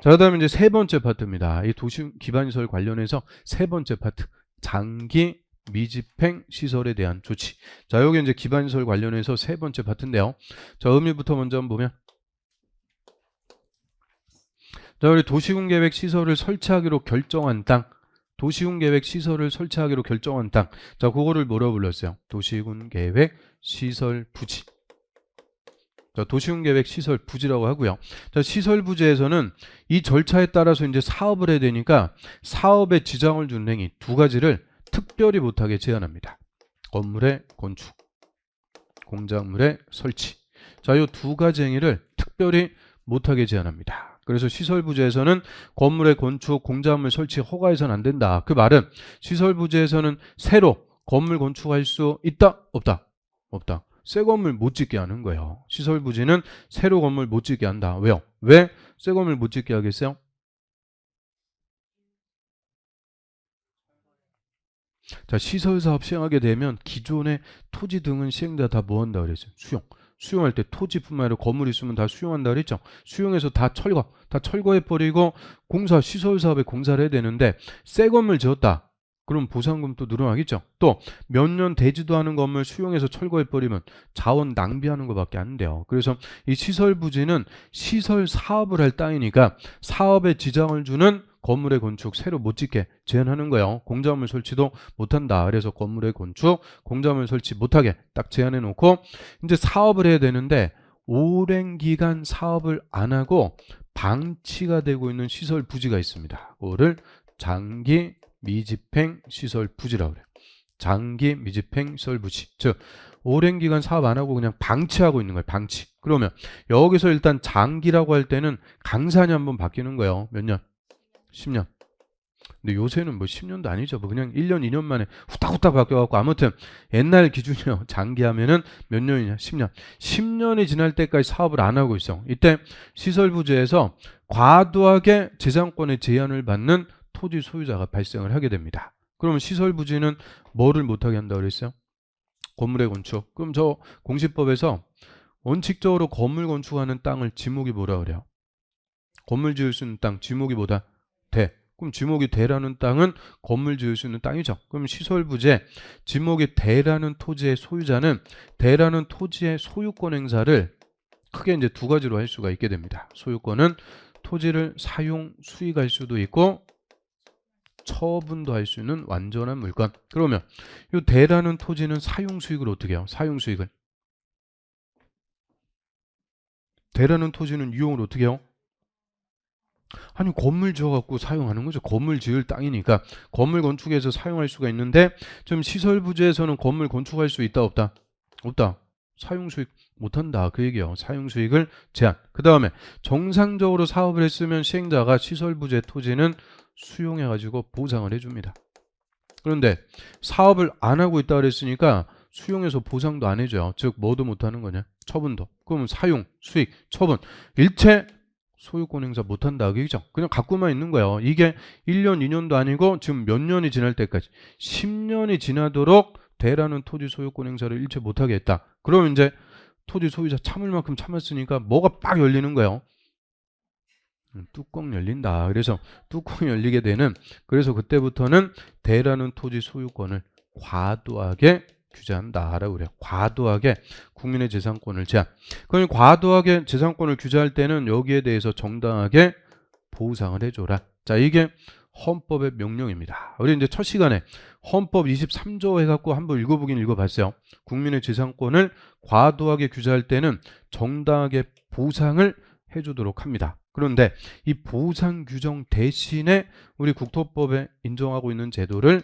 자, 그다음에 이제 세 번째 파트입니다. 이 도시 기반시설 관련해서 세 번째 파트. 장기 미집행 시설에 대한 조치. 자, 여기 이제 기반시설 관련해서 세 번째 파트인데요. 자, 의미부터 먼저 한번 보면. 자, 우리 도시군계획 시설을 설치하기로 결정한 땅. 도시군계획 시설을 설치하기로 결정한 땅. 자, 그거를 뭐라고 불렀어요? 도시군계획 시설 부지. 자, 도시군계획 시설 부지라고 하고요. 자, 시설 부지에서는 이 절차에 따라서 이제 사업을 해야 되니까 사업에 지장을 주는 행위 두 가지를 특별히 못하게 제한합니다. 건물의 건축, 공작물의 설치. 자, 이 두 가지 행위를 특별히 못하게 제한합니다. 그래서 시설 부지에서는 건물의 건축, 공작물 설치 허가해서는 안 된다. 그 말은 시설 부지에서는 새로 건물 건축할 수 있다? 없다? 없다. 새 건물 못 짓게 하는 거예요. 시설 부지는 새로 건물 못 짓게 한다. 왜요? 왜 새 건물 못 짓게 하겠어요? 자, 시설 사업 시행하게 되면 기존의 토지 등은 시행자 다 뭐 한다 그랬어요? 수용. 수용할 때 토지뿐만 아니라 건물 있으면 다 수용한다 그랬죠? 수용해서 다 철거해버리고 공사, 시설 사업에 공사를 해야 되는데 새 건물 지었다. 그럼 보상금 또 늘어나겠죠? 또 몇 년 되지도 않은 건물 수용해서 철거해버리면 자원 낭비하는 것밖에 안 돼요. 그래서 이 시설 부지는 시설 사업을 할 땅이니까 사업에 지장을 주는 건물의 건축 새로 못 짓게 제한하는 거예요. 공작물 설치도 못한다. 그래서 건물의 건축, 공작물 설치 못하게 딱 제한해 놓고 이제 사업을 해야 되는데 오랜 기간 사업을 안 하고 방치가 되고 있는 시설 부지가 있습니다. 그거를 장기 미집행 시설 부지라고 그래요. 장기 미집행 시설 부지. 즉 오랜 기간 사업 안 하고 그냥 방치하고 있는 거예요. 방치. 그러면 여기서 일단 장기라고 할 때는 강산이 한번 바뀌는 거예요. 몇 년? 10년. 근데 요새는 뭐 10년도 아니죠. 뭐 그냥 1년, 2년 만에 후딱후딱 바뀌어갖고 아무튼 옛날 기준이요. 장기하면은 몇 년이냐? 10년. 10년이 지날 때까지 사업을 안 하고 있어. 이때 시설부지에서 과도하게 재산권의 제한을 받는 토지 소유자가 발생을 하게 됩니다. 그러면 시설부지는 뭐를 못하게 한다고 그랬어요? 건물의 건축. 그럼 저 공시법에서 원칙적으로 건물 건축하는 땅을 지목이 뭐라 그래요? 건물 지을 수 있는 땅 지목이 뭐다? 대. 그럼 지목이 대라는 땅은 건물 지을 수 있는 땅이죠. 그럼 시설부지에 지목이 대라는 토지의 소유자는 대라는 토지의 소유권 행사를 크게 이제 두 가지로 할 수가 있게 됩니다. 소유권은 토지를 사용, 수익할 수도 있고 처분도 할 수 있는 완전한 물건. 그러면 이 대라는 토지는 사용 수익을 어떻게 해요? 사용 수익을. 대라는 토지는 유용을 어떻게 해요? 아니 건물 지어갖고 사용하는 거죠. 건물 지을 땅이니까 건물 건축해서 사용할 수가 있는데 좀 시설 부지에서는 건물 건축할 수 있다 없다? 없다. 사용 수익 못한다 그 얘기예요. 사용 수익을 제한. 그 다음에 정상적으로 사업을 했으면 시행자가 시설 부지의 토지는 수용해가지고 보상을 해줍니다. 그런데 사업을 안 하고 있다 그랬으니까 수용해서 보상도 안 해줘요. 즉 뭐도 못하는 거냐? 처분도. 그러면 사용, 수익, 처분 일체 소유권 행사 못한다 그죠? 그냥 갖고만 있는 거예요. 이게 1년, 2년도 아니고 지금 몇 년이 지날 때까지 10년이 지나도록 대라는 토지 소유권 행사를 일체 못하게 했다. 그러면 이제 토지 소유자 참을 만큼 참았으니까 뭐가 빡 열리는 거예요. 뚜껑 열린다. 그래서 뚜껑이 열리게 되는 그래서 그때부터는 대라는 토지 소유권을 과도하게 규제한다라고 그래요. 과도하게 국민의 재산권을 제한. 그럼 과도하게 재산권을 규제할 때는 여기에 대해서 정당하게 보상을 해줘라. 자, 이게 헌법의 명령입니다. 우리 이제 첫 시간에 헌법 23조 해갖고 한번 읽어보긴 읽어봤어요. 국민의 재산권을 과도하게 규제할 때는 정당하게 보상을 해주도록 합니다. 그런데 이 보상 규정 대신에 우리 국토법에 인정하고 있는 제도를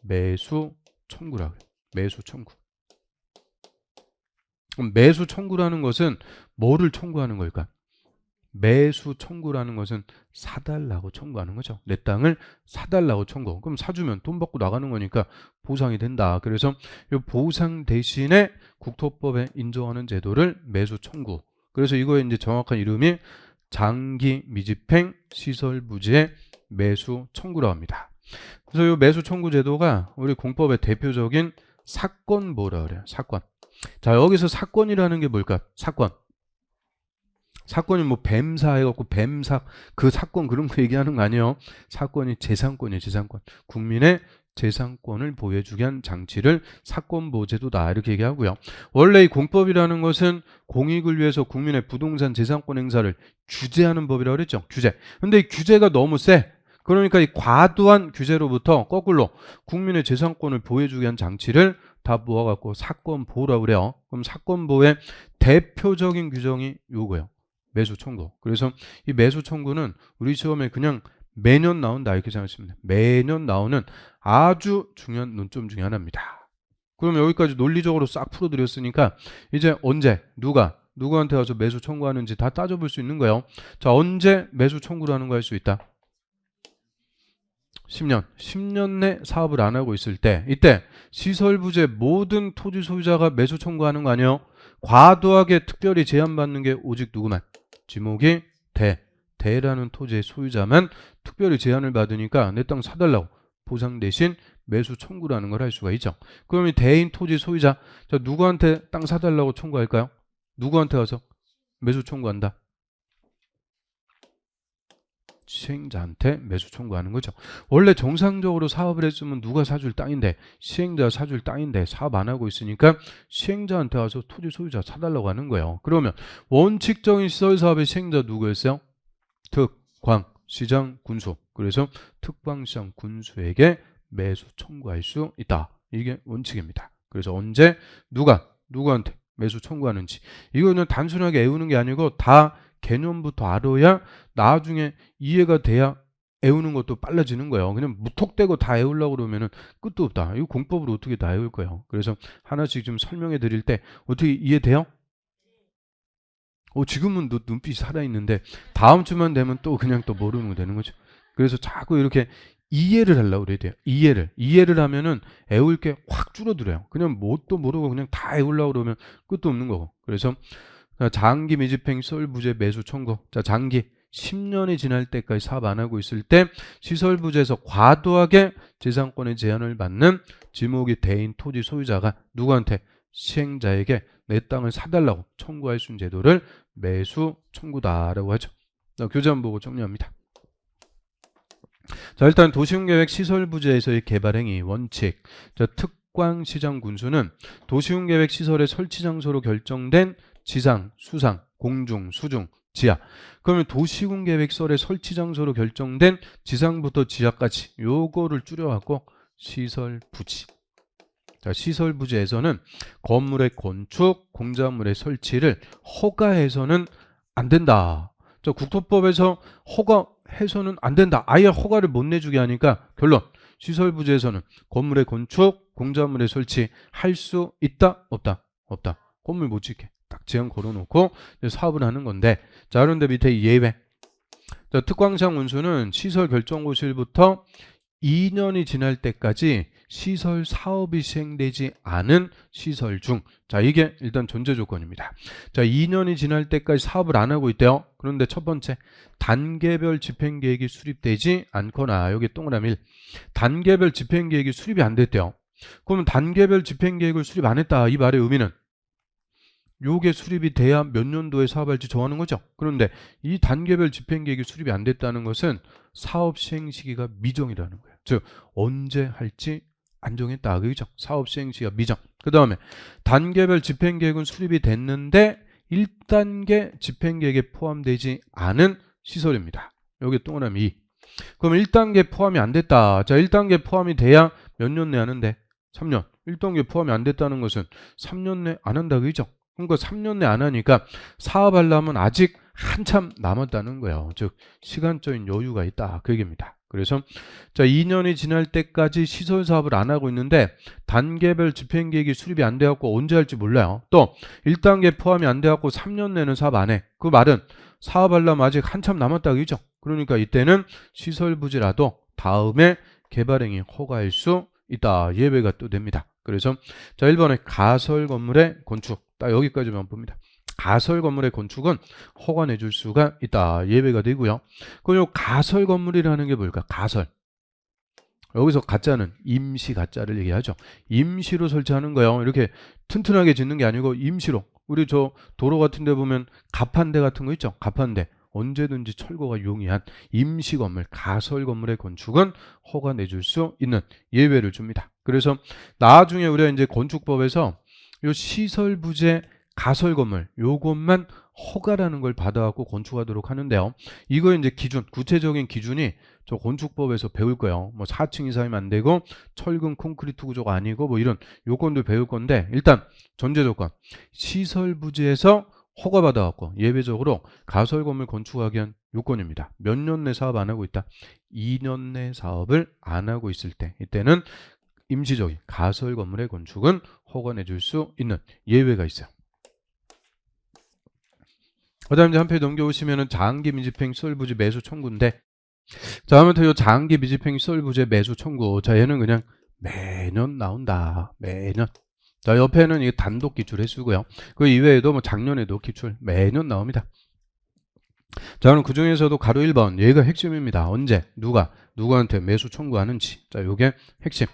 매수 청구라고 해요. 매수 청구. 그럼 매수 청구라는 것은 뭐를 청구하는 걸까? 매수 청구라는 것은 사달라고 청구하는 거죠. 내 땅을 사달라고 청구. 그럼 사주면 돈 받고 나가는 거니까 보상이 된다. 그래서 이 보상 대신에 국토법에 인정하는 제도를 매수 청구. 그래서 이거의 이제 정확한 이름이 장기 미집행 시설 부지의 매수 청구라고 합니다. 그래서 이 매수 청구 제도가 우리 공법의 대표적인 사건 뭐라 그래요? 사건. 자, 여기서 사건이라는 게 뭘까? 사건. 사건이 뭐 뱀사 해갖고 뱀사 그 사건 그런 거 얘기하는 거 아니에요. 사건이 재산권이에요. 재산권. 국민의 재산권을 보호해주게 한 장치를 사건보호제도다 이렇게 얘기하고요. 원래 이 공법이라는 것은 공익을 위해서 국민의 부동산 재산권 행사를 규제하는 법이라고 그랬죠. 규제. 근데 이 규제가 너무 세. 그러니까 이 과도한 규제로부터 거꾸로 국민의 재산권을 보호해주게 한 장치를 다 모아갖고 사건보호라고 그래요. 그럼 사건보호의 대표적인 규정이 요거예요. 매수 청구. 그래서 이 매수 청구는 우리 시험에 그냥 매년 나온다 이렇게 생각하시면 돼요. 매년 나오는 아주 중요한 논점 중에 하나입니다. 그럼 여기까지 논리적으로 싹 풀어드렸으니까 이제 언제 누구한테 와서 매수 청구하는지 다 따져볼 수 있는 거예요. 자, 언제 매수 청구를 하는 거 할 수 있다? 10년 내 사업을 안 하고 있을 때, 이때 시설부재 모든 토지 소유자가 매수 청구하는 거 아니에요? 과도하게 특별히 제한받는 게 오직 누구만? 지목이 대라는 토지의 소유자만 특별히 제한을 받으니까 내 땅 사달라고 보상 대신 매수 청구라는 걸 할 수가 있죠. 그럼 이 대인 토지 소유자, 자, 누구한테 땅 사달라고 청구할까요? 누구한테 와서 매수 청구한다? 시행자한테 매수 청구하는 거죠. 원래 정상적으로 사업을 했으면 누가 사줄 땅인데, 시행자 사줄 땅인데 사업 안 하고 있으니까 시행자한테 와서 토지 소유자 사달라고 하는 거예요. 그러면 원칙적인 시설사업의 시행자 누구였어요? 특광, 시장, 군수. 그래서 특광, 시장, 군수에게 매수 청구할 수 있다. 이게 원칙입니다. 그래서 언제 누구한테 매수 청구하는지, 이거는 단순하게 외우는 게 아니고 다 개념부터 알아야 나중에 이해가 돼야 외우는 것도 빨라지는 거예요. 그냥 무턱대고 다 외우려고 그러면은 끝도 없다. 이거 공법으로 어떻게 다 외울 거예요. 그래서 하나씩 좀 설명해 드릴 때 어떻게 이해돼요? 지금은 눈빛이 살아있는데 다음 주만 되면 또 그냥 또 모르는 거 되는 거죠. 그래서 자꾸 이렇게 이해를 하려고 그래야 돼요. 이해를 하면은 외울 게 확 줄어들어요. 그냥 뭣도 모르고 그냥 다 외우려고 그러면 끝도 없는 거고. 그래서 장기 미집행 시설부재 매수 청구. 자, 장기 10년이 지날 때까지 사업 안 하고 있을 때 시설부재에서 과도하게 재산권의 제한을 받는 지목이 대인 토지 소유자가 누구한테? 시행자에게 내 땅을 사달라고 청구할 수 있는 제도를 매수 청구다라고 하죠. 자, 교재 한번 보고 정리합니다. 자, 일단 도시군계획 시설부재에서의 개발행위 원칙. 자, 특광시장 군수는 도시군계획 시설의 설치 장소로 결정된 지상, 수상, 공중, 수중, 지하. 그러면 도시군계획설의 설치 장소로 결정된 지상부터 지하까지 요거를 줄여갖고 시설부지. 자, 시설부지에서는 건물의 건축, 공작물의 설치를 허가해서는 안 된다. 자, 국토법에서 허가해서는 안 된다. 아예 허가를 못 내주게 하니까 결론. 시설부지에서는 건물의 건축, 공작물의 설치 할 수 있다? 없다? 없다. 건물 못 짓게. 딱 제한 걸어놓고 사업을 하는 건데, 자, 그런데 밑에 예외. 자, 특광시장 운수는 시설 결정고시일부터 2년이 지날 때까지 시설 사업이 시행되지 않은 시설 중, 자, 이게 일단 전제 조건입니다. 자, 2년이 지날 때까지 사업을 안 하고 있대요. 그런데 첫 번째, 단계별 집행계획이 수립되지 않거나, 여기 동그라미 1, 단계별 집행계획이 수립이 안 됐대요. 그러면 단계별 집행계획을 수립 안 했다, 이 말의 의미는 요게 수립이 돼야 몇 년도에 사업할지 정하는 거죠. 그런데 이 단계별 집행계획이 수립이 안 됐다는 것은 사업 시행 시기가 미정이라는 거예요. 즉 언제 할지 안 정했다, 그죠? 사업 시행 시기가 미정. 그 다음에 단계별 집행계획은 수립이 됐는데 1단계 집행계획에 포함되지 않은 시설입니다. 여기 동그라미 2. 그럼 1단계 포함이 안 됐다. 자, 1단계 포함이 돼야 몇 년 내 하는데? 3년. 1단계 포함이 안 됐다는 것은 3년 내 안 한다, 그죠? 그러니까 3년 내 안 하니까 사업하려면 아직 한참 남았다는 거예요. 즉 시간적인 여유가 있다, 그 얘기입니다. 그래서 자, 2년이 지날 때까지 시설 사업을 안 하고 있는데 단계별 집행계획이 수립이 안 돼갖고 언제 할지 몰라요. 또 1단계 포함이 안 돼갖고 3년 내는 사업 안 해. 그 말은 사업하려면 아직 한참 남았다, 그죠? 그러니까 이때는 시설부지라도 다음에 개발행위 허가할 수 있다, 예외가 또 됩니다. 그래서 자, 1번에 가설 건물의 건축, 딱 여기까지만 봅니다. 가설 건물의 건축은 허가 내줄 수가 있다, 예외가 되고요. 그럼 요 가설 건물이라는 게 뭘까? 가설. 여기서 가짜는 임시 가짜를 얘기하죠. 임시로 설치하는 거예요. 이렇게 튼튼하게 짓는 게 아니고 임시로. 우리 저 도로 같은 데 보면 가판대 같은 거 있죠. 가판대. 언제든지 철거가 용이한 임시 건물, 가설 건물의 건축은 허가 내줄 수 있는 예외를 줍니다. 그래서 나중에 우리가 이제 건축법에서 요 시설 부재 가설 건물 요것만 허가라는 걸 받아갖고 건축하도록 하는데요. 이거 이제 기준, 구체적인 기준이 저 건축법에서 배울 거예요. 뭐 4층 이상이면 안 되고 철근 콘크리트 구조가 아니고 뭐 이런 요건도 배울 건데, 일단 전제 조건 시설 부지에서 허가받아갖고 예외적으로 가설 건물 건축하기 위한 요건입니다. 몇 년 내 사업 안 하고 있다. 2년 내 사업을 안 하고 있을 때, 이때는 임시적인 가설 건물의 건축은 허가 내줄 수 있는 예외가 있어요. 그 다음 이제 한 페이지 넘겨오시면은 장기 미집행 시설부지 매수 청구인데, 자, 아무튼 이 장기 미집행 시설부지 매수 청구. 자, 얘는 그냥 매년 나온다. 매년. 자, 옆에는 이게 단독 기출 횟수고요. 그 이외에도 뭐 작년에도 기출 매년 나옵니다. 자, 그럼 그 중에서도 가로 1번 얘가 핵심입니다. 언제 누구한테 매수 청구하는지. 자, 요게 핵심.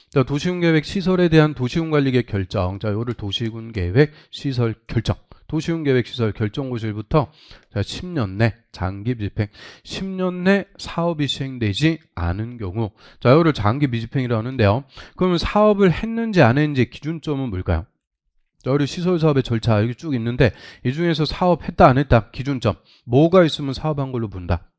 자, 도시군계획 시설에 대한 도시군관리계획 결정. 자, 요를 도시군계획 시설 결정. 도시군계획 시설 결정고시부터 자, 10년 내 장기 미집행, 10년 내 사업이 시행되지 않은 경우, 자, 요를 장기 미집행이라고 하는데요. 그러면 사업을 했는지 안 했는지 기준점은 뭘까요? 자, 우리 시설 사업의 절차 여기 쭉 있는데, 이 중에서 사업했다 안 했다 기준점 뭐가 있으면 사업한 걸로 본다?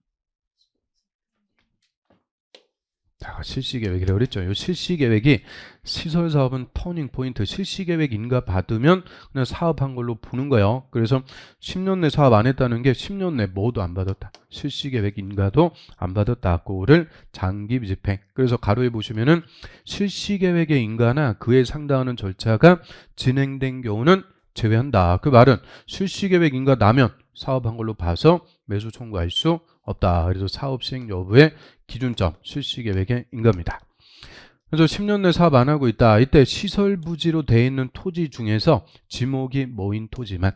자, 실시계획이라고 그랬죠. 이 실시계획이 시설사업은 터닝 포인트, 실시계획인가 받으면 그냥 사업한 걸로 보는 거예요. 그래서 10년 내 사업 안 했다는 게 10년 내 뭐도 안 받았다. 실시계획인가도 안 받았다. 그거를 장기 미집행. 그래서 가로에 보시면은 실시계획의 인가나 그에 상당하는 절차가 진행된 경우는 제외한다. 그 말은 실시계획 인가 나면 사업한 걸로 봐서 매수 청구할 수 없다. 그래서 사업 시행 여부의 기준점 실시계획의 인가입니다. 그래서 10년 내 사업 안 하고 있다. 이때 시설 부지로 돼 있는 토지 중에서 지목이 뭐인 토지만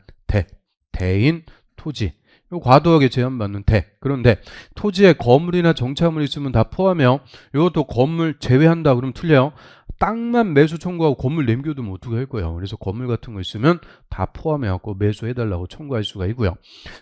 대인 토지. 과도하게 제한받는 대. 그런데 토지에 건물이나 정차물 있으면 다 포함해요. 이것도 건물 제외한다 그러면 틀려요. 땅만 매수 청구하고 건물 남겨두면 어떻게 할 거예요? 그래서 건물 같은 거 있으면 다 포함해갖고 매수해달라고 청구할 수가 있고요.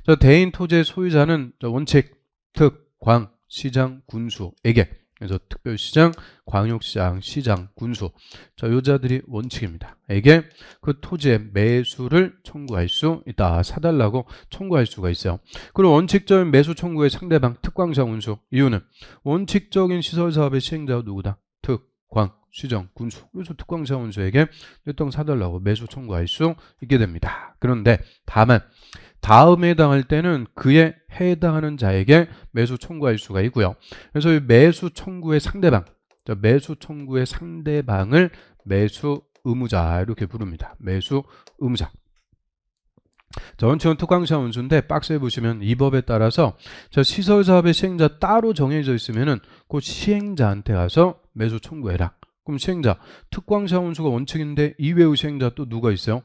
자, 대인 토지의 소유자는 원칙, 특, 광, 시장, 군수에게, 그래서 특별시장, 광역시장, 시장, 군수, 자, 요자들이 원칙입니다. 에게 그 토지의 매수를 청구할 수 있다. 사달라고 청구할 수가 있어요. 그리고 원칙적인 매수 청구의 상대방, 특광자, 군수. 이유는 원칙적인 시설사업의 시행자가 누구다? 특, 광, 시장, 군수. 그래서 특광자, 군수에게 내 땅 사달라고 매수 청구할 수 있게 됩니다. 그런데 다음에 해당할 때는 그에 해당하는 자에게 매수 청구할 수가 있고요. 그래서 이 매수 청구의 상대방, 매수 청구의 상대방을 매수 의무자 이렇게 부릅니다. 매수 의무자. 자, 원칙은 특광시장 원수인데 박스에 보시면 이 법에 따라서 시설사업의 시행자 따로 정해져 있으면은 그 시행자한테 가서 매수 청구해라. 그럼 시행자, 특광시장 원수가 원칙인데 이외의 시행자 또 누가 있어요?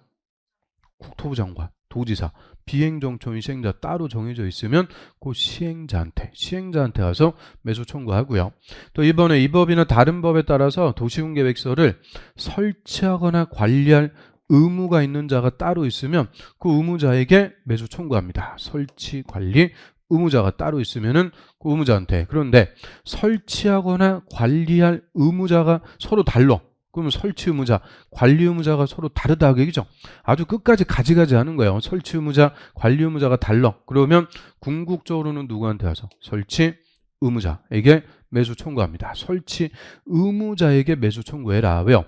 국토부 장관, 도지사, 비행정처인 시행자 따로 정해져 있으면 그 시행자한테 가서 매수 청구하고요. 또 이번에 이 법이나 다른 법에 따라서 도시군계획서를 설치하거나 관리할 의무가 있는 자가 따로 있으면 그 의무자에게 매수 청구합니다. 설치 관리 의무자가 따로 있으면은 그 의무자한테. 그런데 설치하거나 관리할 의무자가 서로 달라. 그러면 설치 의무자, 관리 의무자가 서로 다르다 그 얘기죠. 아주 끝까지 가지가지 하는 거예요. 설치 의무자, 관리 의무자가 달라. 그러면 궁극적으로는 누구한테 가서 설치 의무자에게 매수 청구합니다. 설치 의무자에게 매수 청구해라. 왜요?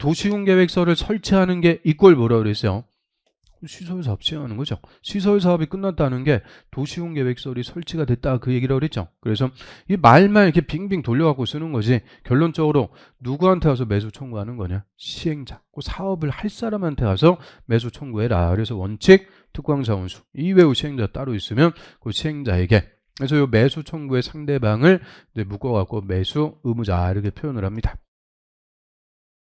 도시군계획서를 설치하는 게 이걸 뭐라 그랬어요? 시설사업 시행하는 거죠. 시설사업이 끝났다는 게 도시군계획서를 설치가 됐다 그 얘기라고 그랬죠. 그래서 이 말만 이렇게 빙빙 돌려갖고 쓰는 거지, 결론적으로 누구한테 가서 매수 청구하는 거냐? 시행자. 그 사업을 할 사람한테 가서 매수 청구해라. 그래서 원칙, 특광자 원수, 이외의 시행자 따로 있으면 그 시행자에게. 그래서 이 매수 청구의 상대방을 이제 묶어갖고 매수 의무자 이렇게 표현을 합니다.